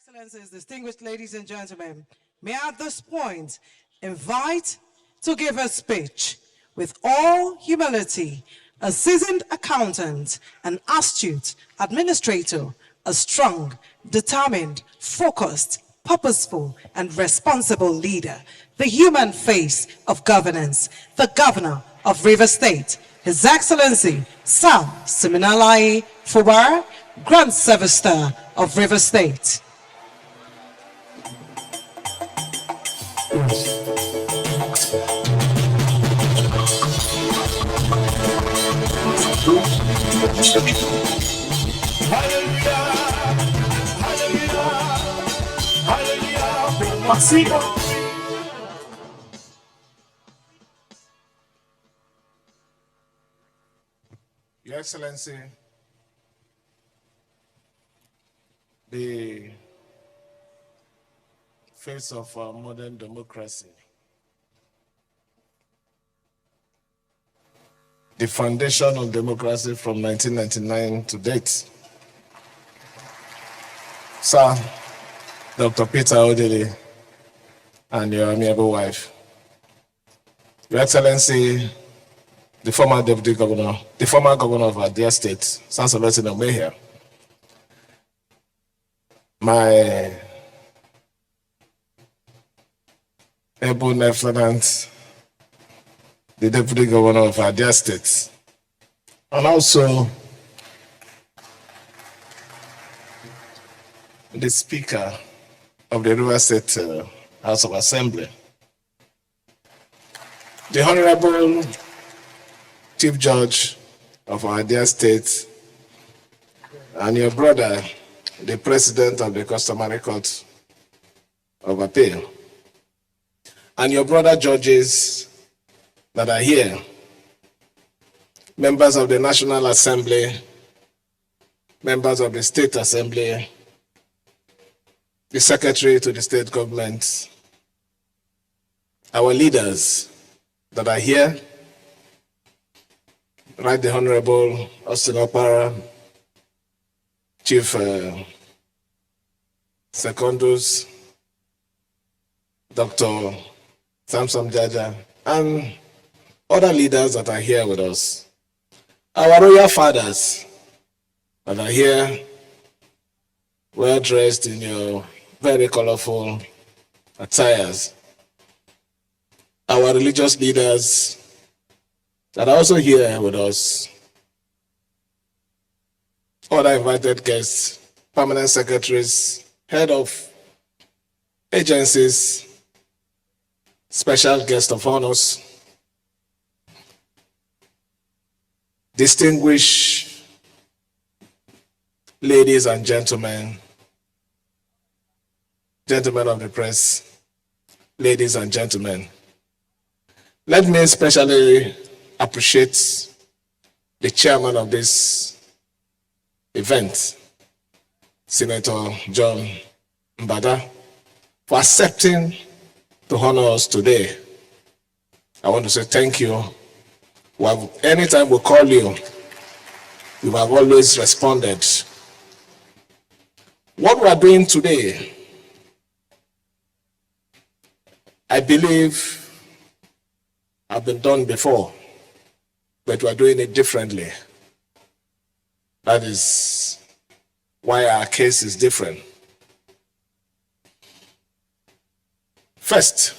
Excellencies, distinguished ladies and gentlemen, may I at this point invite to give a speech with all humility, a seasoned accountant, an astute administrator, a strong, determined, focused, purposeful, and responsible leader, the human face of governance, the governor of Rivers State, His Excellency Sir Siminalayi Fubara, Grand Service Star of Rivers State. Your Excellency, the face of our modern democracy, the foundation of democracy from 1999 to date. Sir, Dr. Peter Odili, and your amiable wife. Your Excellency, the former deputy governor, the former governor of our dear state, Sansoloti Nomehe, my able lieutenant, the deputy governor of our dear state, and also the speaker of the Rivers State House of Assembly, the Honorable Chief Judge of our dear state, and your brother, the President of the Customary Court of Appeal, and your brother judges that are here, members of the National Assembly, members of the State Assembly, the Secretary to the State Government, our leaders that are here, Right the Honorable Austin Opara, Chief Secondus, Dr. Samson Jaja, and other leaders that are here with us. Our royal fathers that are here, well dressed in your very colorful attires. Our religious leaders that are also here with us. Other invited guests, permanent secretaries, head of agencies, special guest of honors, distinguished ladies and gentlemen, gentlemen of the press, ladies and gentlemen. Let me especially appreciate the chairman of this event, Senator John Mbada, for accepting to honor us today. I want to say thank you. Anytime we call you, you have always responded. What we are doing today, I believe, have been done before, but we are doing it differently. That is why our case is different. First,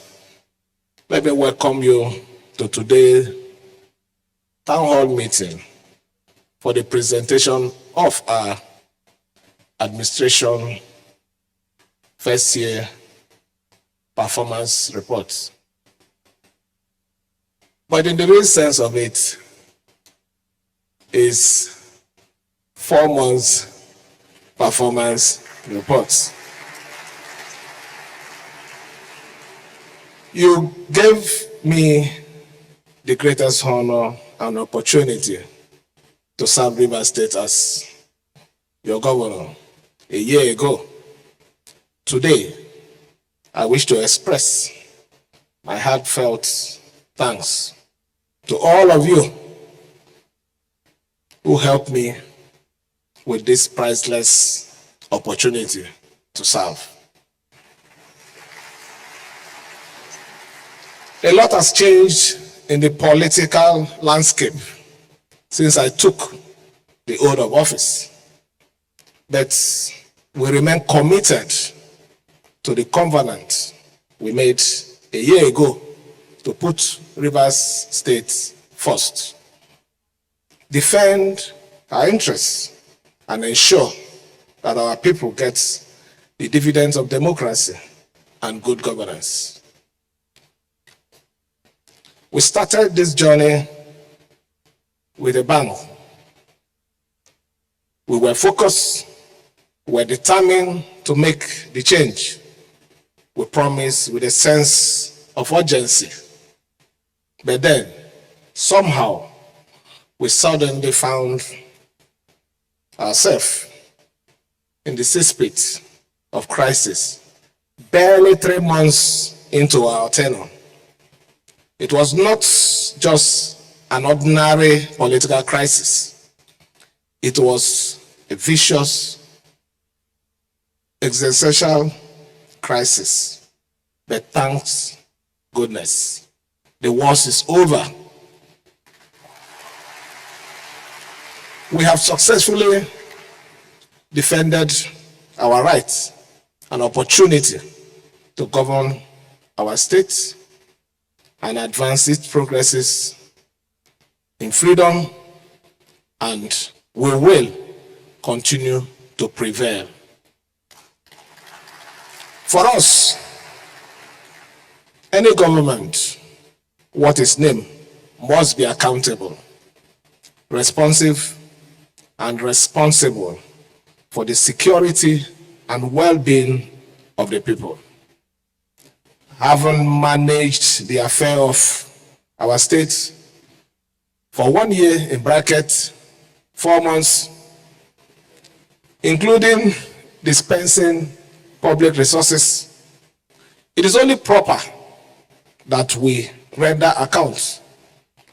let me welcome you to today's town hall meeting for the presentation of our administration first year performance reports. But in the real sense of it is 4 months performance reports. You gave me the greatest honor and opportunity to serve Rivers State as your governor a year ago. Today, I wish to express my heartfelt thanks to all of you who helped me with this priceless opportunity to serve. A lot has changed in the political landscape since I took the oath of office, but we remain committed to the covenant we made a year ago to put Rivers State first, defend our interests, and ensure that our people get the dividends of democracy and good governance. We started this journey with a bang. We were focused, we were determined to make the change. We promised with a sense of urgency. But then, somehow, we suddenly found ourselves in the cesspit of crisis, barely 3 months into our tenure. It was not just an ordinary political crisis. It was a vicious, existential crisis. But thanks goodness, the worst is over. We have successfully defended our rights and opportunity to govern our state and advance its progresses in freedom, and we will continue to prevail. For us, any government, what is named, must be accountable, responsive, and responsible for the security and well-being of the people. Having managed the affair of our state for 1 year, in bracket, 4 months, including dispensing public resources, it is only proper that we render accounts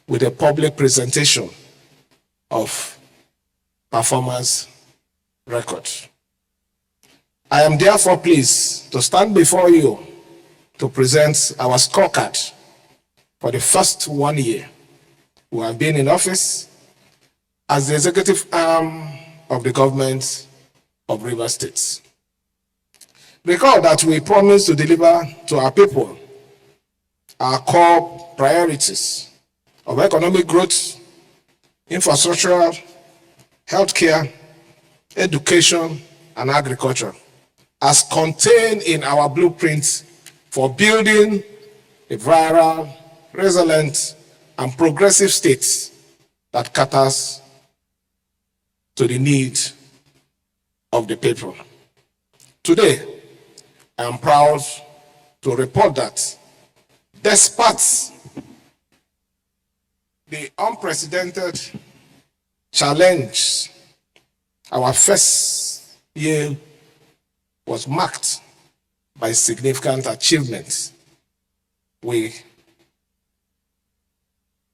with a public presentation of performance record. I am therefore pleased to stand before you to present our scorecard for the first 1 year we have been in office as the executive arm of the government of Rivers State. Recall that we promised to deliver to our people our core priorities of economic growth, infrastructure, healthcare, education, and agriculture, as contained in our blueprint for building a viral, resilient, and progressive state that caters to the needs of the people. Today, I am proud to report that despite the unprecedented challenge, our first year was marked by significant achievements we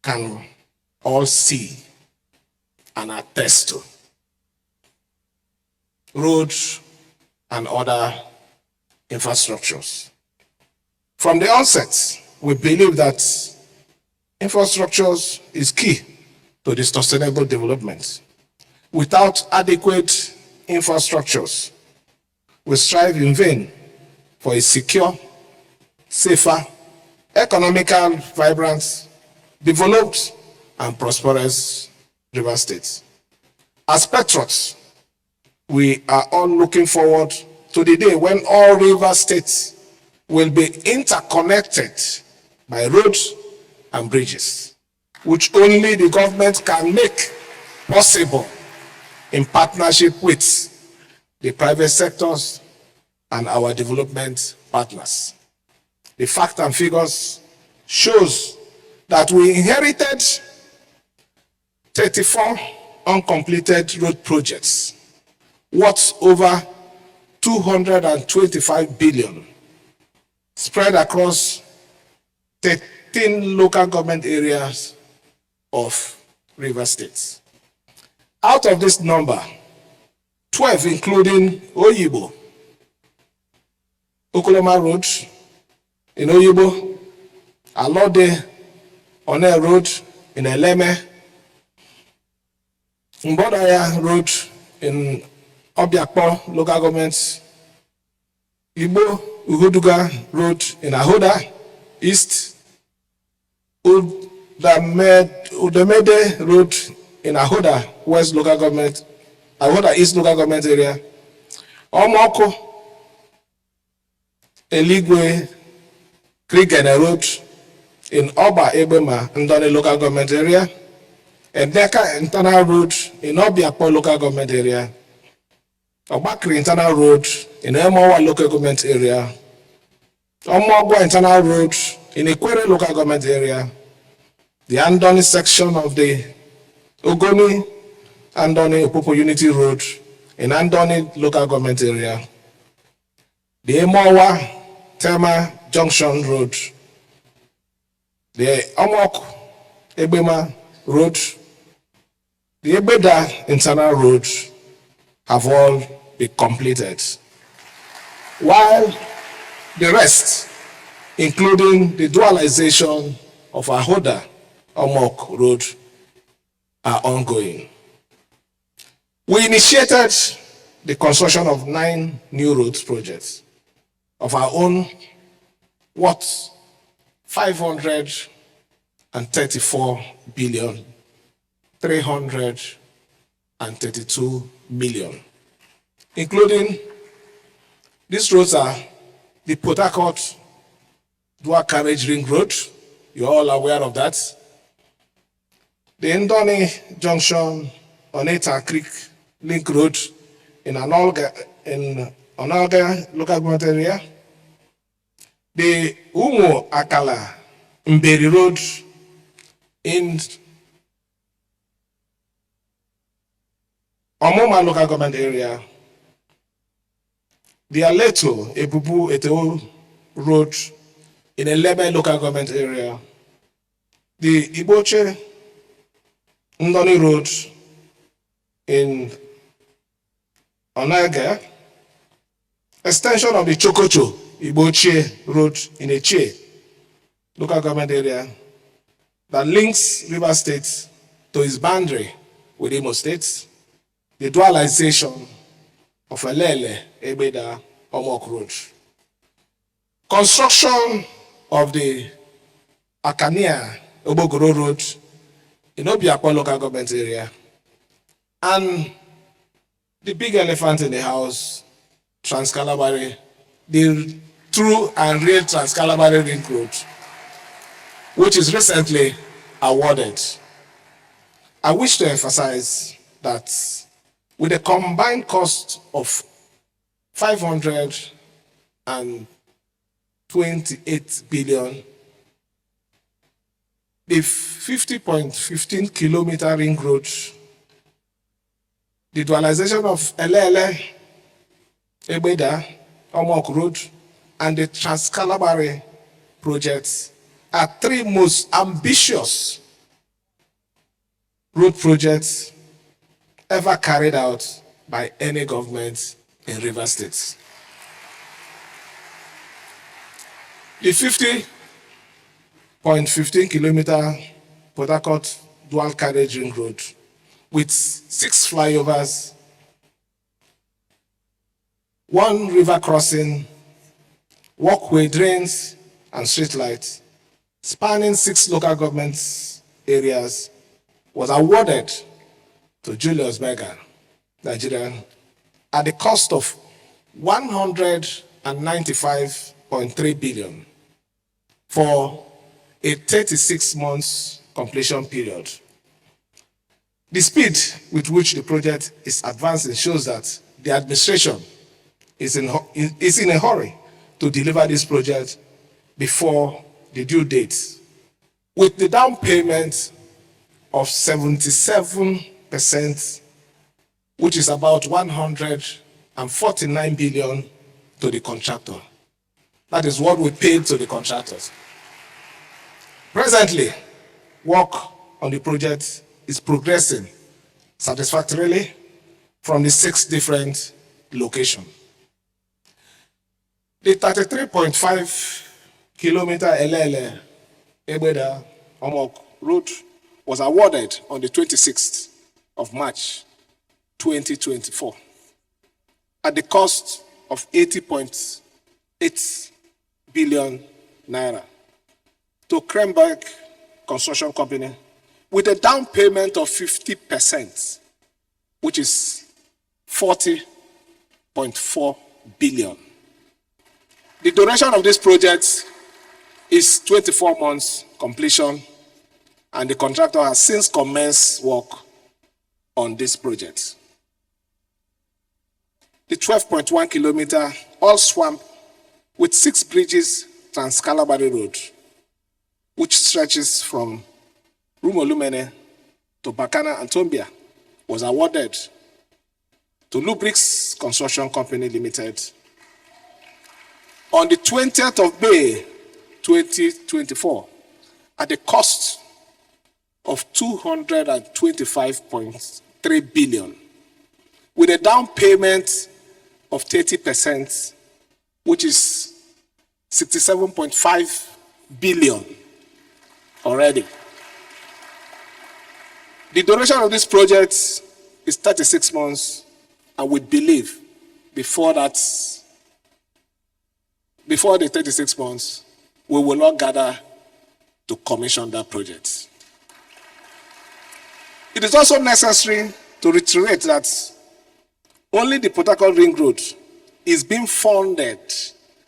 can all see and attest to. Roads and other infrastructures. From the onset, we believe that infrastructures is key to the sustainable development. Without adequate infrastructures, we strive in vain for a secure, safer, economical, vibrant, developed, and prosperous River State. As patriots, we are all looking forward to the day when all river states will be interconnected by roads and bridges, which only the government can make possible in partnership with the private sectors and our development partners. The facts and figures shows that we inherited 34 uncompleted road projects worth over 225 billion, spread across 13 local government areas of River States. Out of this number, 12, including Oyibo, Okoloma Road in Oyibo, Alode One Road in Eleme, Mbodaya Road in Obiakpo local government, Igbo Uhuduga Road in Ahoda East, Udemede Road in Ahoda West local government, Ahoda East local government area, Omoko Eligwe Krigene Road in Oba Ebema Ndoni local government area, Edeka Internal Road in Obiakpo local government area, Obakri Internal Road in Emowa local government area, Omogwa Internal Road in Ikwere local government area, the Andoni section of the Ogoni Andoni Opopo Unity Road in Andoni local government area, the Emowa Tema Junction Road, the Omok Ebema Road, the Ebeda Internal Road have all been completed, while the rest, including the dualization of Ahoda Omok Road, are ongoing. We initiated the construction of 9 new roads projects of our own, worth 534 billion 332 million, including these roads are the Port Harcourt Dual Carriage Ring Road, you're all aware of that. The Ndoni Junction Oneta Creek Link Road in Onalga local government area. The Umo Akala Mberi Road in Omoma local government area. The Aleto Ebubu Eteo Road in Eleme local government area. The Iboche Ndoni Road in Onaga. Extension of the Chokocho Iboche Road in Eche local government area that links River State to its boundary with Imo State. The dualization of Elele Ebeda Omok Road. Construction of the Akania Obogoro Road in Obiakpo local government area. And the big elephant in the house, Trans-Calabari, the true and real Trans-Calabari Ring Road, which is recently awarded. I wish to emphasize that with a combined cost of 528 billion, the 50.15 kilometer ring road, the dualization of Elele, Ebeda, Omok Road, and the Trans-Calabari projects are 3 most ambitious road projects ever carried out by any government in River State. The 50.15 kilometer Port Harcourt dual carriage ring road with 6 flyovers, 1 river crossing, walkway, drains, and street lights, spanning 6 local government areas, was awarded to Julius Berger, Nigerian, at the cost of 195.3 billion for a 36 months completion period. The speed with which the project is advancing shows that the administration is in a hurry to deliver this project before the due date, with the down payment of 77%, which is about 149 billion to the contractor. That is what we paid to the contractors. Presently, work on the project is progressing satisfactorily from the 6 different locations. The 33.5 kilometer el-rufai road was awarded on the 26th of March 2024 at the cost of 80.8 billion naira to Kremberg Construction Company with a down payment of 50%, which is 40.4 billion. The duration of this project is 24 months completion, and the contractor has since commenced work on this project. The 12.1 kilometer all swamp with 6 bridges Trans-Calabari Road, which stretches from Rumolumene to Bakana and Tombia, was awarded to Lubrix Construction Company Limited on the 20th of May 2024 at the cost of 225.3 billion with a down payment of 30%, which is 67.5 billion already. The duration of this project is 36 months, and we believe before the 36 months, we will not gather to commission that project. It is also necessary to reiterate that only the Port Harcourt Ring Road is being funded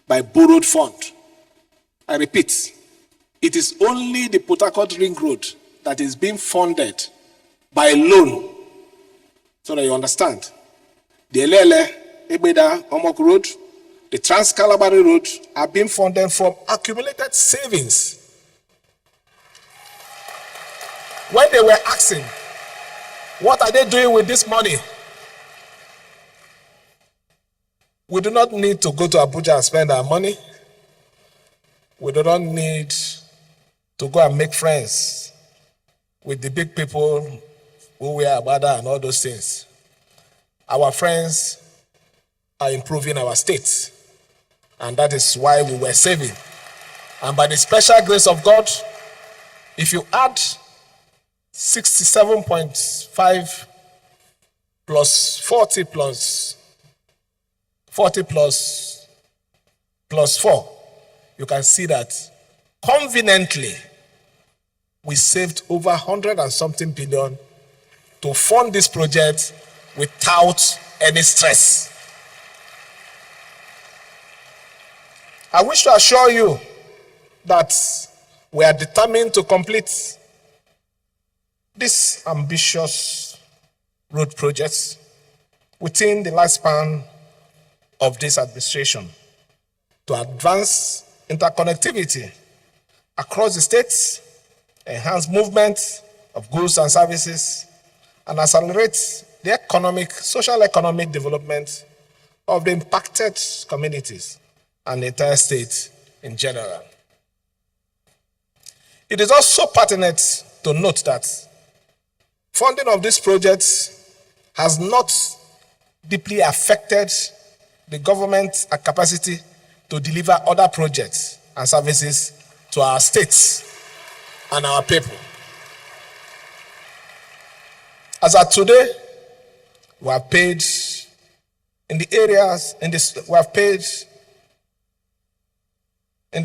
by borrowed fund. I repeat, it is only the Port Harcourt Ring Road that is being funded by loan, so that you understand. The Ebeda-Omok Road, the Trans-Calabari Road are being funded from accumulated savings. When they were asking, what are they doing with this money? We do not need to go to Abuja and spend our money. We do not need to go and make friends with the big people who wear Abada and all those things. Our friends are improving our state, and that is why we were saving. And by the special grace of God, if you add 67.5 plus 40 plus 4, you can see that conveniently we saved over 100 and something billion to fund this project without any stress. I wish to assure you that we are determined to complete this ambitious road projects within the lifespan of this administration to advance interconnectivity across the states, enhance movement of goods and services, and accelerate the social economic development of the impacted communities and the entire state in general. It is also pertinent to note that funding of this project has not deeply affected the government's capacity to deliver other projects and services to our states and our people. As of today, we have paid in the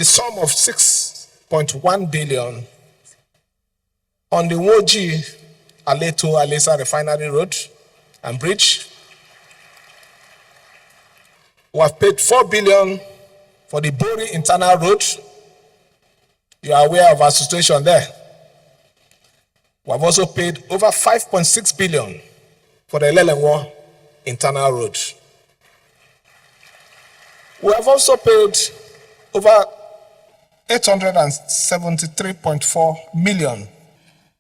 sum of 6.1 billion on the Woji Aleto Alesa Refinery Road and Bridge. We have paid 4 billion for the Bori Internal Road. You are aware of our situation there. We have also paid over 5.6 billion for the el-rufai Internal Road. We have also paid over 873.4 million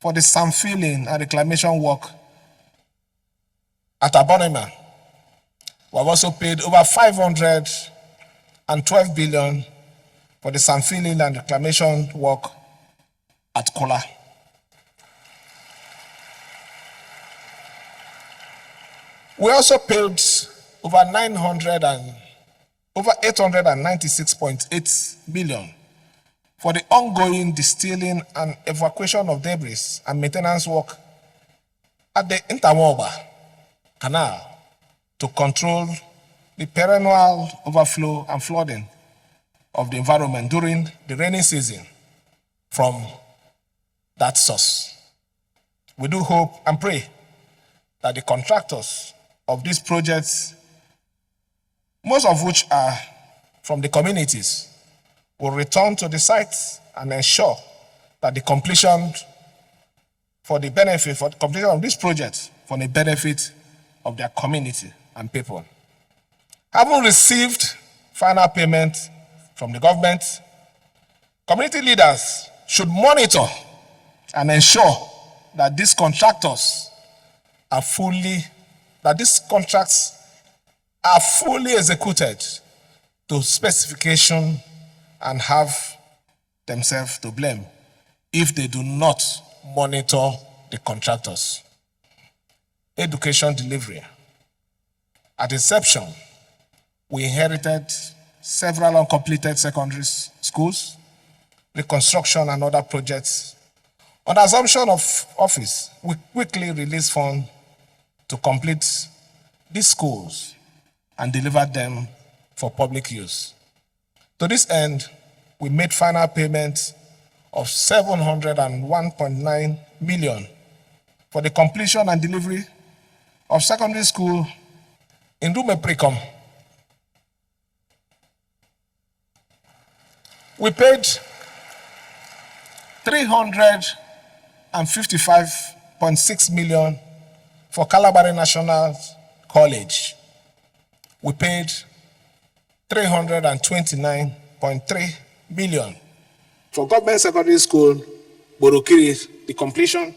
for the sand filling and reclamation work at Abonema. We have also paid over 512 billion for the sand filling and reclamation work at Kola. We also paid over over 896.8 million for the ongoing distilling and evacuation of debris and maintenance work at the Intermoba Canal to control the perennial overflow and flooding of the environment during the rainy season from that source. We do hope and pray that the contractors of these projects, most of which are from the communities, will return to the sites and ensure that the completion of this project for the benefit of their community and people. Having received final payment from the government, community leaders should monitor and ensure that these contracts are fully executed to specification and have themselves to blame if they do not monitor the contractors. Education delivery. At inception, we inherited several uncompleted secondary schools, reconstruction and other projects. On assumption of office, we quickly released funds to complete these schools and deliver them for public use. To this end, we made final payment of 701.9 million for the completion and delivery of secondary school in Rumeprecom. We paid 355.6 million for Calabari National College. We paid 329.3 million for government secondary school, Borokiri, the completion.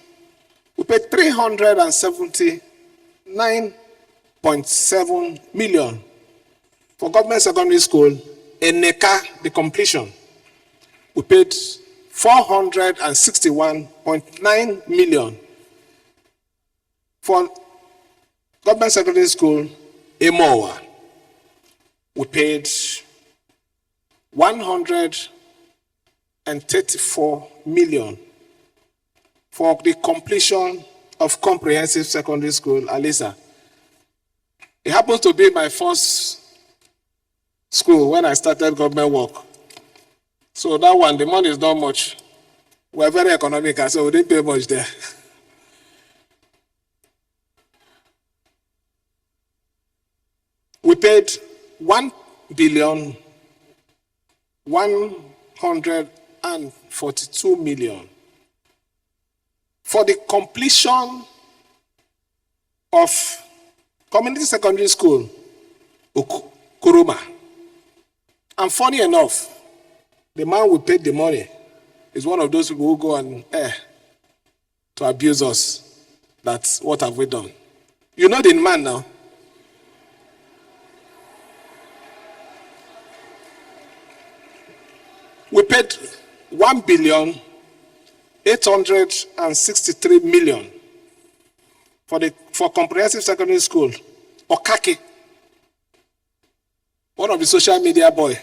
We paid 379.7 million for government secondary school, Eneka, the completion. We paid 461.9 million for government secondary school, Emowa. We paid 134 million for the completion of comprehensive secondary school, Alisa. It happens to be my first school when I started government work. So that one, the money is not much. We're very economical, so we didn't pay much there. We paid 1,142 million for the completion of community secondary school, Kuruma. And funny enough, the man who paid the money is one of those people who go on air to abuse us. That's what have we done? You know the man now. We paid 1,863 million for comprehensive secondary school, Okake. One of the social media boy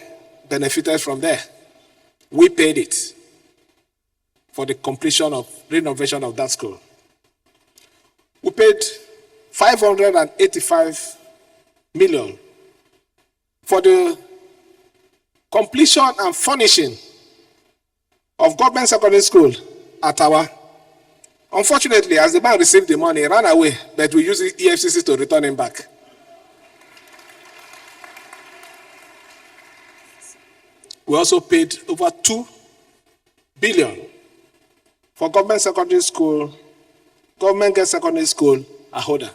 benefited from there. We paid it for the completion of renovation of that school. We paid 585 million for the completion and furnishing of government secondary school at Awa. Unfortunately, as the man received the money, he ran away, but we used the EFCC to return him back. We also paid over 2 billion for government secondary school, government girls secondary school, Ahoda.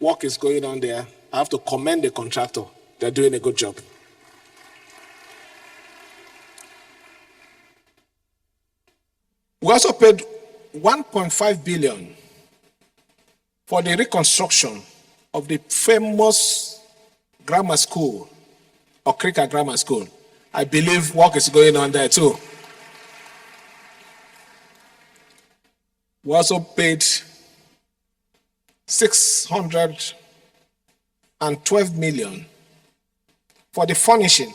Work is going on there. I have to commend the contractor. They're doing a good job. We also paid 1.5 billion for the reconstruction of the famous grammar school, Okrika Grammar School. I believe work is going on there too. We also paid 612 million for the furnishing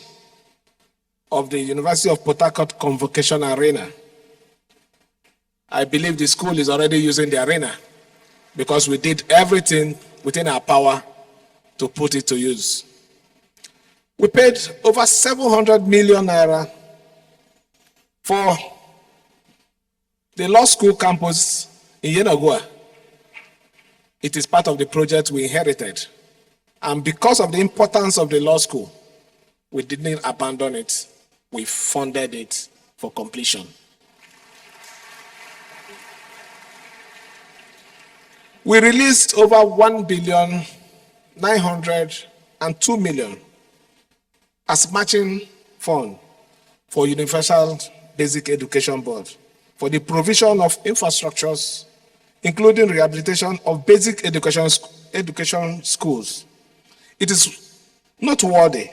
of the University of Port Harcourt Convocation Arena. I believe the school is already using the arena because we did everything within our power to put it to use. We paid over 700 million naira for the law school campus in Yenagoa. It is part of the project we inherited. And because of the importance of the law school, we didn't abandon it. We funded it for completion. We released over 1,902 million as matching fund for Universal Basic Education Board for the provision of infrastructures, including rehabilitation of basic education schools. It is noteworthy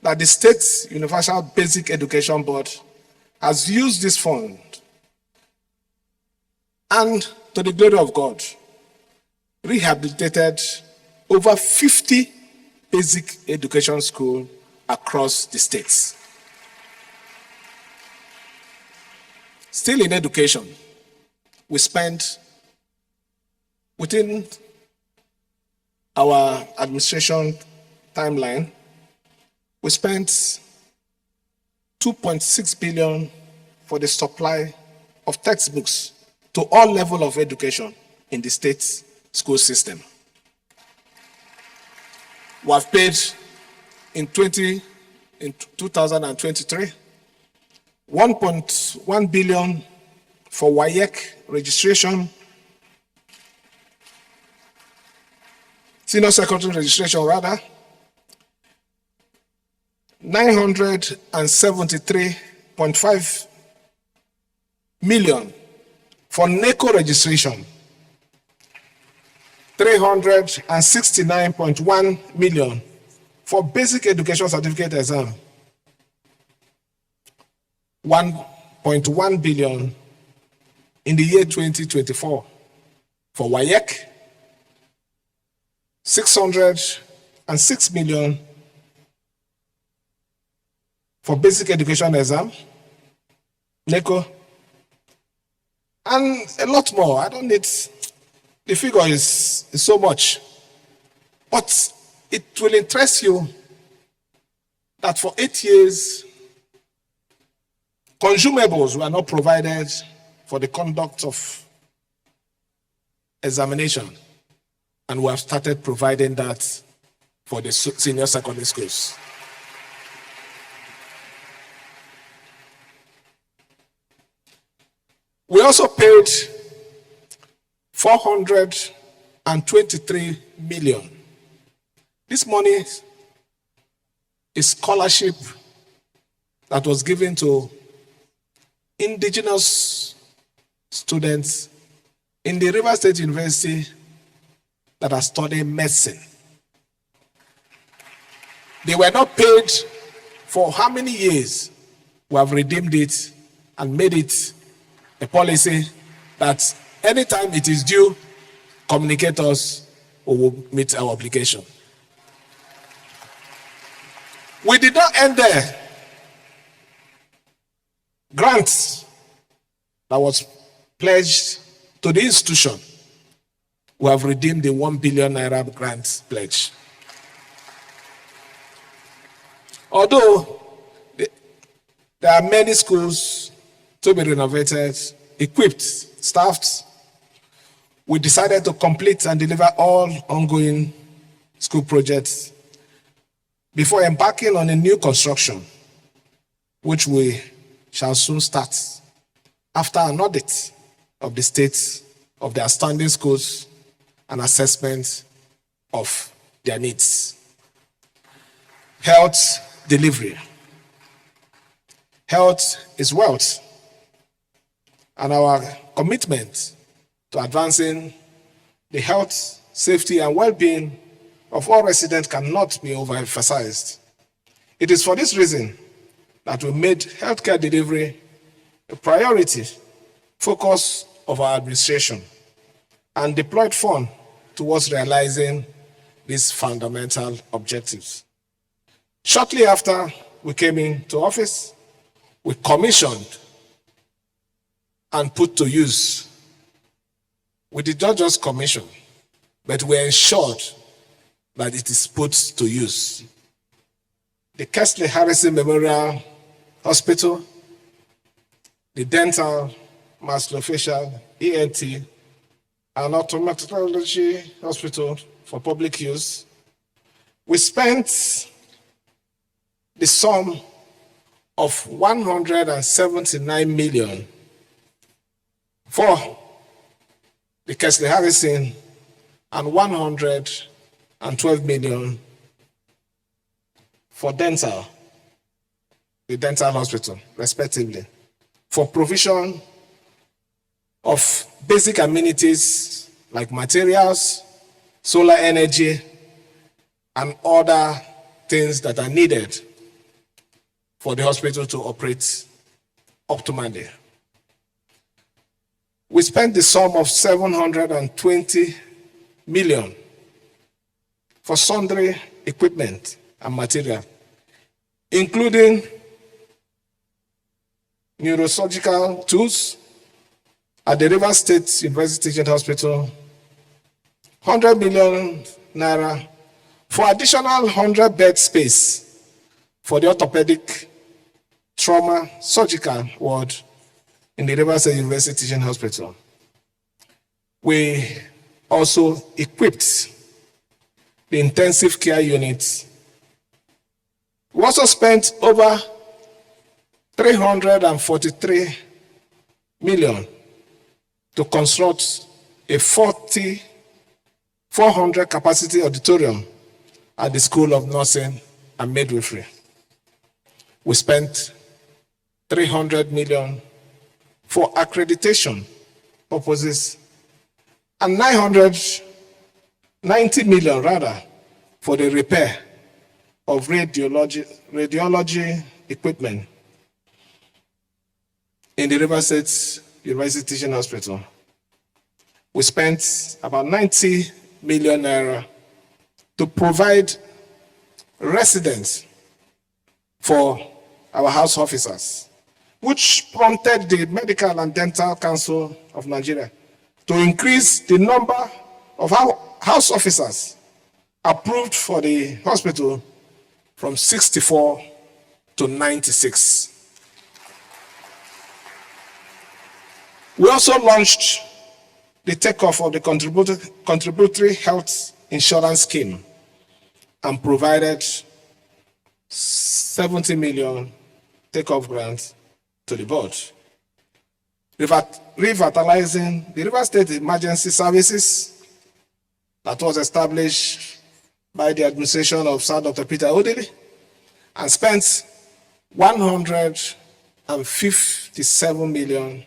that the State Universal Basic Education Board has used this fund and, to the glory of God, rehabilitated over 50 basic education schools across the states. Still in education, we spent, within our administration timeline, we spent 2.6 billion for the supply of textbooks to all levels of education in the state school system. We have paid in 2023 1.1 billion for Wike registration, senior secondary registration rather, 973.5 million for NECO registration, 369.1 million for basic education certificate exam, 1.1 billion in the year 2024 for Wike, 606 million for basic education exam, NECO, and a lot more. I don't need, the figure is so much. But it will interest you that for 8 years, consumables were not provided for the conduct of examination. And we have started providing that for the senior secondary schools. We also paid 423 million. This money is scholarship that was given to indigenous students in the River State University that are studying medicine. They were not paid for how many years. We have redeemed it and made it a policy that anytime it is due, communicate us, or we'll meet our obligation. We did not end there. Grants that was pledged to the institution, we have redeemed the 1 billion naira grant pledge. Although there are many schools to be renovated, equipped, staffed, we decided to complete and deliver all ongoing school projects before embarking on a new construction, which we shall soon start after an audit of the state of their standing schools and assessment of their needs. Health delivery. Health is wealth, and our commitment to advancing the health, safety, and well-being of all residents cannot be overemphasized. It is for this reason that we made healthcare delivery a priority focus of our administration and deployed funds towards realizing these fundamental objectives. Shortly after we came into office, we commissioned and put to use. We did not just commission, but we ensured that it is put to use. The Kesley Harrison Memorial Hospital, the dental, maxillofacial, ENT, and ophthalmology hospital for public use. We spent the sum of 179 million for the Kesley Harrison and 112 million for dental, the dental hospital, respectively, for provision of basic amenities like materials, solar energy, and other things that are needed for the hospital to operate optimally. We spent the sum of 720 million for sundry equipment and material, including neurosurgical tools at the Rivers State University Teaching Hospital, 100 million naira for additional 100 bed space for the orthopedic trauma surgical ward in the Rivers State University Teaching Hospital. We also equipped the intensive care units. We also spent over 343 million to construct a 400 capacity auditorium at the School of Nursing and Midwifery. We spent 300 million for accreditation purposes and 990 million rather for the repair of radiology equipment in the Rivers State University Teaching Hospital. We spent about 90 million naira to provide residence for our house officers, which prompted the Medical and Dental Council of Nigeria to increase the number of house officers approved for the hospital from 64 to 96. We also launched the takeoff of the contributory health insurance scheme and provided 70 million takeoff grants to the board. Revitalizing the River State Emergency Services that was established by the administration of Sir Dr. Peter Odili and spent 157 million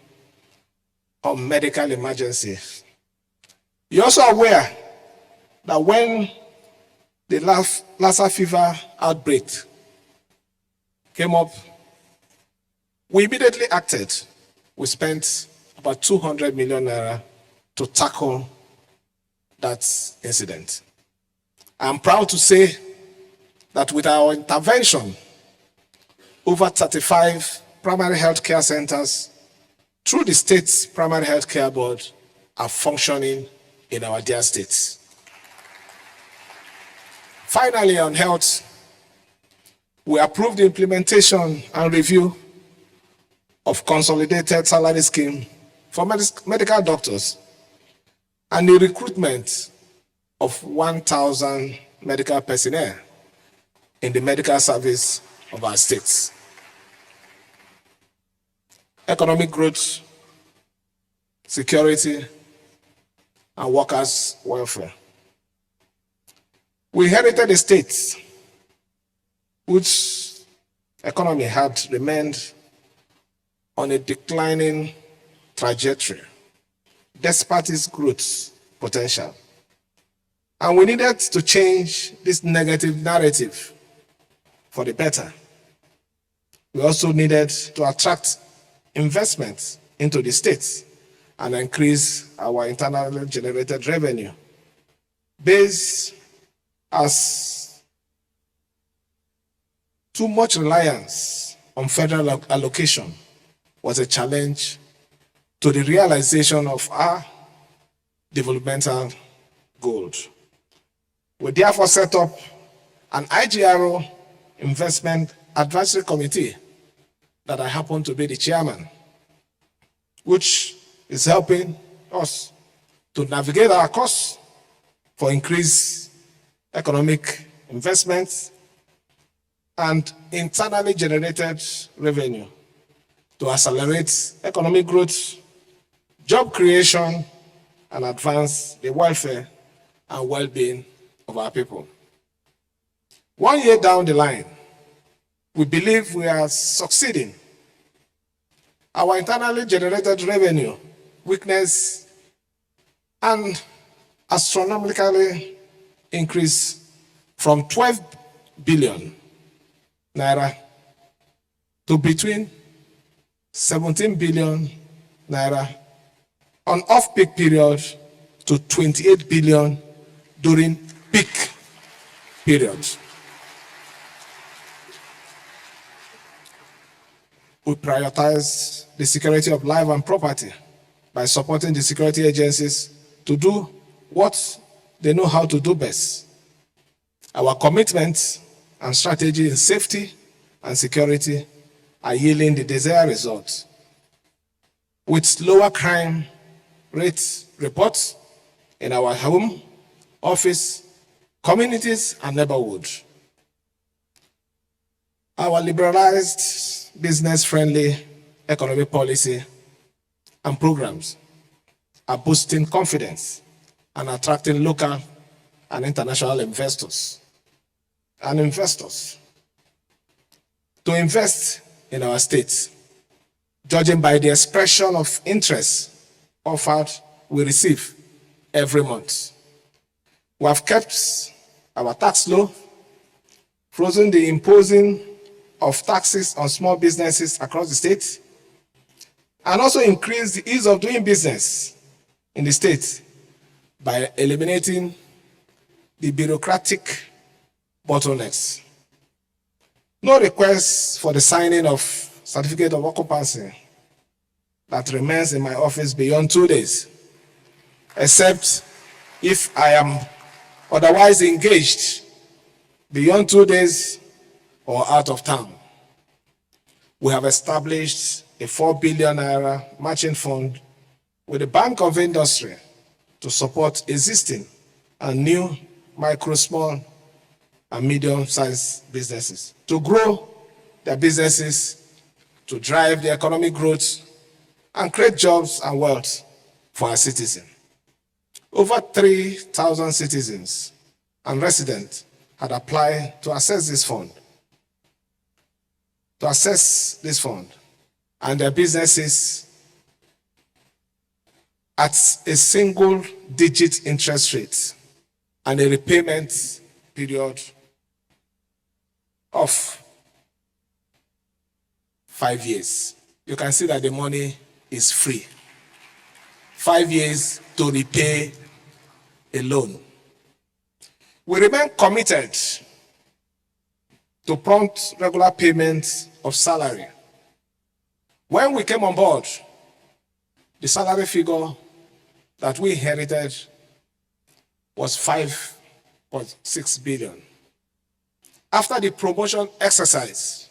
on medical emergencies. You're also aware that when the Lassa fever outbreak came up, we immediately acted. We spent about 200 million naira to tackle that incident. I'm proud to say that with our intervention, over 35 primary health care centers through the state's primary health care board are functioning in our dear states. Finally, on health, we approved the implementation and review of consolidated salary scheme for medical doctors and the recruitment of 1,000 medical personnel in the medical service of our states. Economic growth, security, and workers' welfare. We inherited a state whose economy had remained on a declining trajectory despite its growth potential. And we needed to change this negative narrative for the better. We also needed to attract investments into the states and increase our internally generated revenue based as Too much reliance on federal allocation was a challenge to the realization of our developmental goals. We therefore set up an IGRO Investment Advisory Committee that I happen to be the chairman, which is helping us to navigate our course for increased economic investments and internally generated revenue to accelerate economic growth, job creation, and advance the welfare and well-being of our people. 1 year down the line, we believe we are succeeding. Our internally generated revenue weakness and astronomically increased from 12 billion naira to between 17 billion naira on off-peak period to 28 billion during peak periods. We prioritize the security of life and property by supporting the security agencies to do what they know how to do best. Our commitment and strategy in safety and security are yielding the desired results, with lower crime rate reports in our home, office, communities, and neighborhoods. Our liberalized, business-friendly economic policy and programs are boosting confidence and attracting local and international investors to invest in our state. Judging by the expression of interest offered we receive every month. We have kept our tax low, frozen the imposing of taxes on small businesses across the state, and also increased the ease of doing business in the state by eliminating the bureaucratic bottlenecks. No request for the signing of certificate of occupancy that remains in my office beyond 2 days, except if I am otherwise engaged beyond 2 days or out of town. We have established a 4 billion naira matching fund with the Bank of Industry to support existing and new micro, small, and medium-sized businesses to grow their businesses, to drive the economic growth, and create jobs and wealth for our citizens. Over 3,000 citizens and residents had applied to access this fund. And their businesses at a single-digit interest rate and a repayment period of 5 years. You can see that the money is free. 5 years to repay a loan. We remain committed to prompt regular payments of salary. When we came on board, the salary figure that we inherited was 5.6 billion. After the promotion exercise,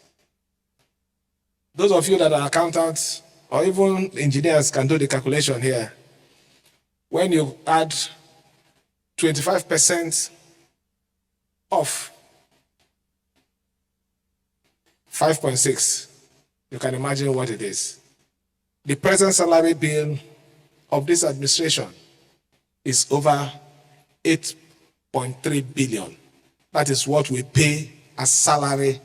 those of you that are accountants or even engineers can do the calculation here. When you add 25% of 5.6, you can imagine what it is. The present salary bill of this administration is over 8.3 billion. That is what we pay as salary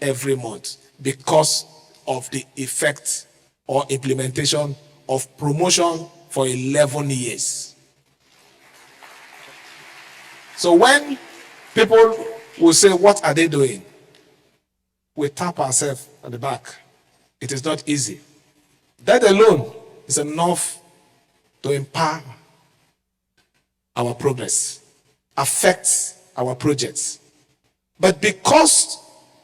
every month because of the effect or implementation of promotion for 11 years. So when people will say, what are they doing? We tap ourselves on the back. It is not easy. That alone is enough to impair our progress, affect our projects. But because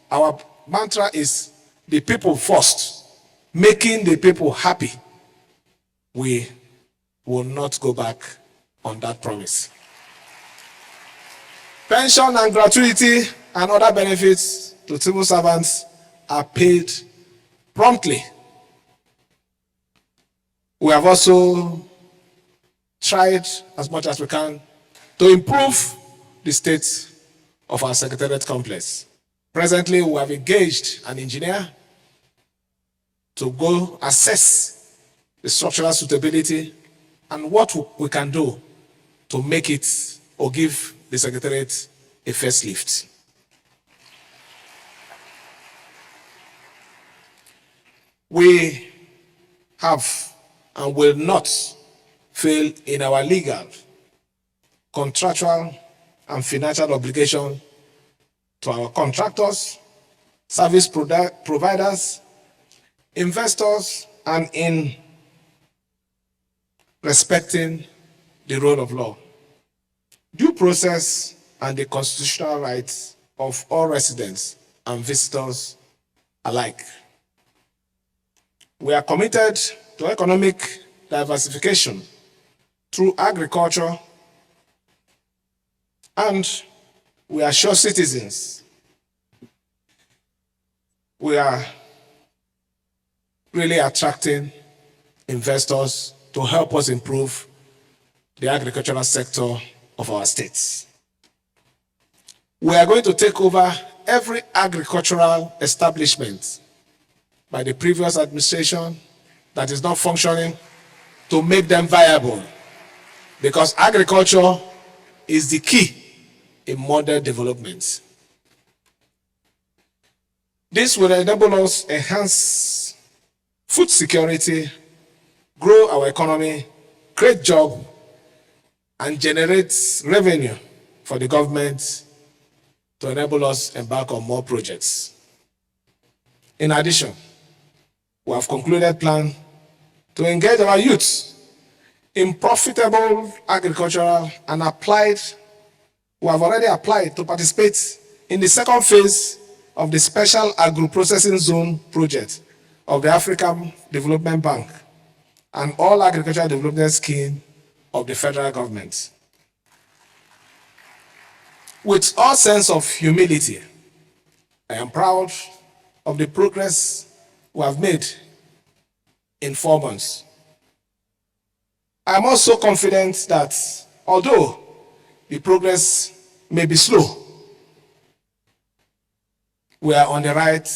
our mantra is the people first, making the people happy, we will not go back on that promise. Pension and gratuity and other benefits to civil servants are paid promptly. We have also tried as much as we can to improve the state of our secretariat complex. Presently, we have engaged an engineer to go assess the structural suitability and what we can do to make it or give the secretariat a facelift. We have and will not fail in our legal, contractual, and financial obligation to our contractors, service providers, investors, and in respecting the rule of law, due process, and the constitutional rights of all residents and visitors alike. We are committed to economic diversification through agriculture, and we assure citizens we are really attracting investors to help us improve the agricultural sector of our states. We are going to take over every agricultural establishment by the previous administration that is not functioning to make them viable, because agriculture is the key in modern development. This will enable us to enhance food security, grow our economy, create jobs, and generate revenue for the government to enable us to embark on more projects. In addition, we have concluded plan to engage our youth in profitable agricultural and we have already applied to participate in the second phase of the Special Agro-Processing Zone project of the African Development Bank and all agricultural development scheme of the federal government. With all sense of humility, I am proud of the progress we have made in 4 months. I am also confident that although the progress may be slow, we are on the right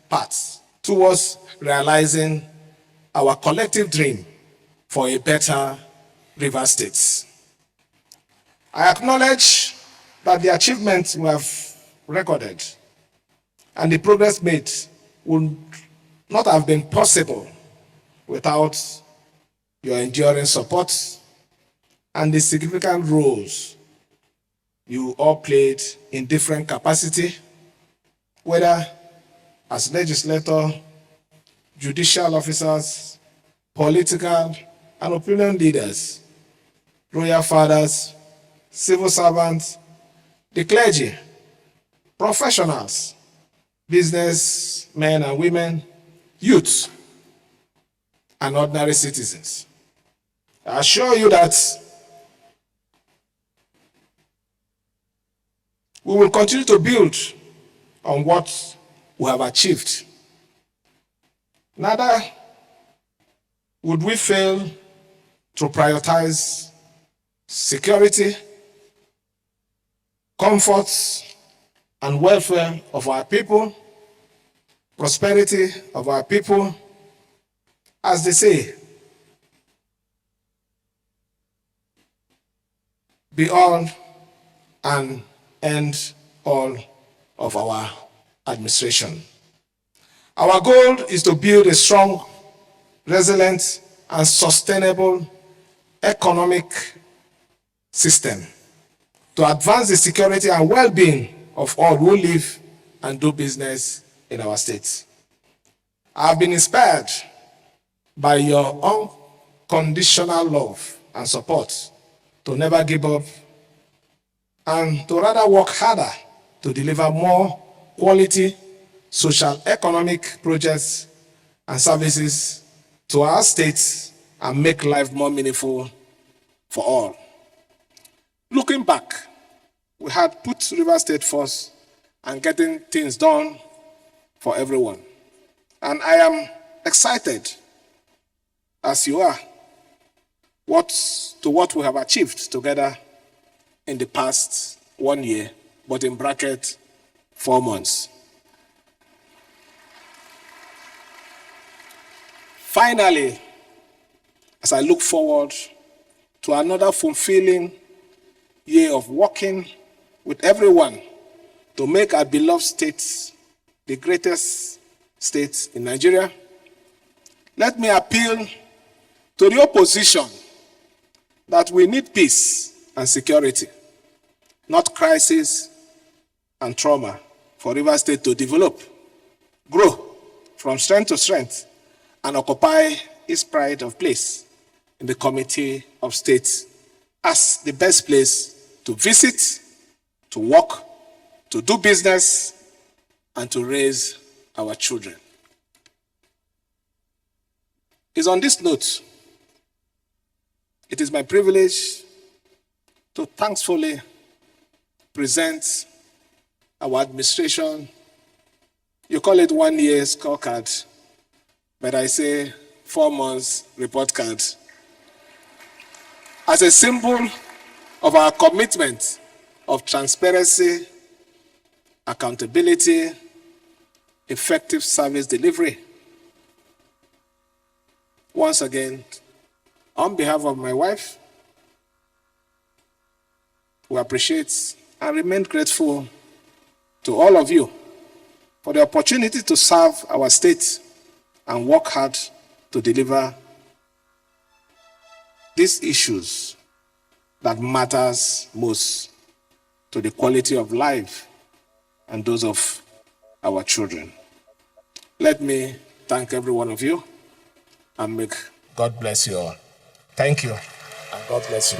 path towards realizing our collective dream for a better River State. I acknowledge that the achievements we have recorded and the progress made would not have been possible without your enduring support and the significant roles you all played in different capacity, whether as legislator, judicial officers, political and opinion leaders, royal fathers, civil servants, the clergy, professionals, business men and women, youth, and ordinary citizens. I assure you that we will continue to build on what we have achieved. Neither would we fail to prioritize security, comfort, and welfare of our people, prosperity of our people. As they say, be all and end all of our administration. Our goal is to build a strong, resilient, and sustainable economic system to advance the security and well-being of all who live and do business in our state. I have been inspired by your unconditional love and support to never give up and to rather work harder to deliver more quality social economic projects and services to our states and make life more meaningful for all. Looking back, we had put Rivers State first and getting things done for everyone. And I am excited, as you are, what we have achieved together in the past 1 year, but in bracket 4 months. Finally, as I look forward to another fulfilling year of working with everyone to make our beloved state the greatest state in Nigeria, let me appeal to the opposition that we need peace and security, not crisis and trauma, for Rivers State to develop, grow from strength to strength, and occupy its pride of place in the Committee of States as the best place to visit, to work, to do business, and to raise our children. It's on this note, it is my privilege to thankfully present our administration. You call it 1 year scorecard, but I say 4 months report card, as a symbol of our commitment of transparency, accountability, effective service delivery. Once again, on behalf of my wife, we appreciate and remain grateful to all of you for the opportunity to serve our state and work hard to deliver these issues that matters most to the quality of life and those of our children. Let me thank every one of you and make God bless you all. Thank you, and God bless you.